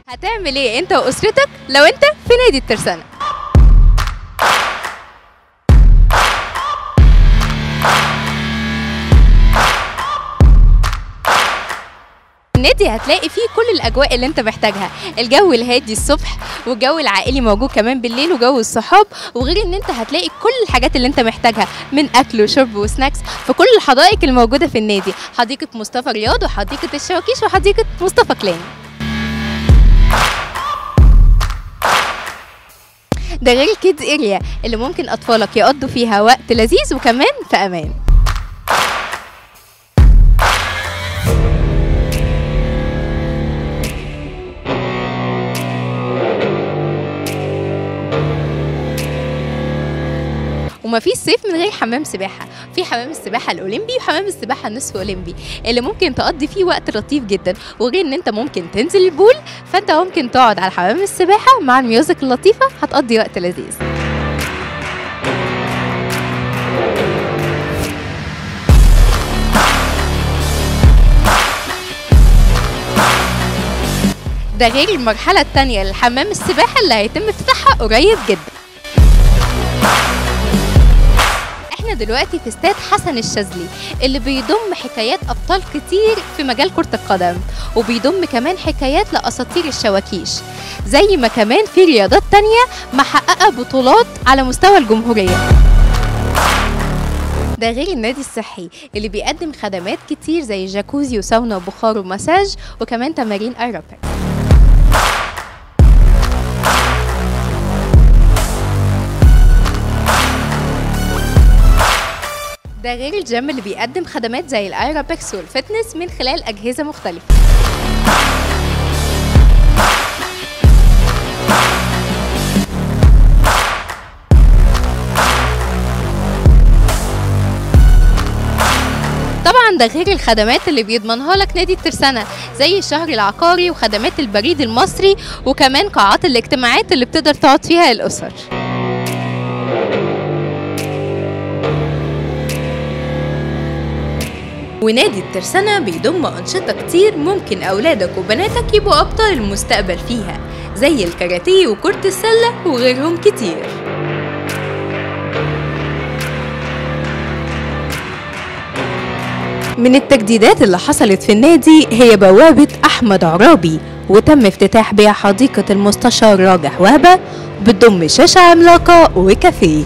هتعمل ايه انت واسرتك لو انت في نادي الترسانة؟ النادي هتلاقي فيه كل الاجواء اللي انت محتاجها، الجو الهادي الصبح والجو العائلي موجود كمان بالليل وجو الصحاب، وغير ان انت هتلاقي كل الحاجات اللي انت محتاجها من اكل وشرب وسناكس في كل الحدائق الموجوده في النادي، حديقه مصطفى رياض وحديقه الشواكيش وحديقه مصطفى كلان. ده غير الكيدز اريا اللي ممكن اطفالك يقضوا فيها وقت لذيذ وكمان في امان. ومفيش صيف من غير حمام سباحه، في حمام السباحه الاولمبي وحمام السباحه النصف اولمبي اللي ممكن تقضي فيه وقت لطيف جدا، وغير ان انت ممكن تنزل البول، فانت ممكن تقعد على حمام السباحه مع الميوزك اللطيفه، هتقضي وقت لذيذ. ده غير المرحله الثانيه لحمام السباحه اللي هيتم افتتاحها قريب جدا. احنا دلوقتي في استاد حسن الشاذلي اللي بيضم حكايات ابطال كتير في مجال كرة القدم، وبيضم كمان حكايات لاساطير الشواكيش، زي ما كمان في رياضات تانية محققة بطولات على مستوى الجمهورية. ده غير النادي الصحي اللي بيقدم خدمات كتير زي جاكوزي وساونا وبخار ومساج وكمان تمارين ايروبيك. ده غير الجيم اللي بيقدم خدمات زي الايروبكس والفتنس من خلال اجهزه مختلفه. طبعا ده غير الخدمات اللي بيضمنها لك نادي الترسانة زي الشهر العقاري وخدمات البريد المصري وكمان قاعات الاجتماعات اللي بتقدر تقعد فيها الاسر. ونادي الترسانة بيضم أنشطة كتير ممكن أولادك وبناتك يبقوا أبطال المستقبل فيها، زي الكاراتيه وكرة السلة وغيرهم كتير. من التجديدات اللي حصلت في النادي هي بوابة أحمد عرابي، وتم افتتاح بيها حديقة المستشار راجح وهبة، بتضم شاشة عملاقة وكافيه.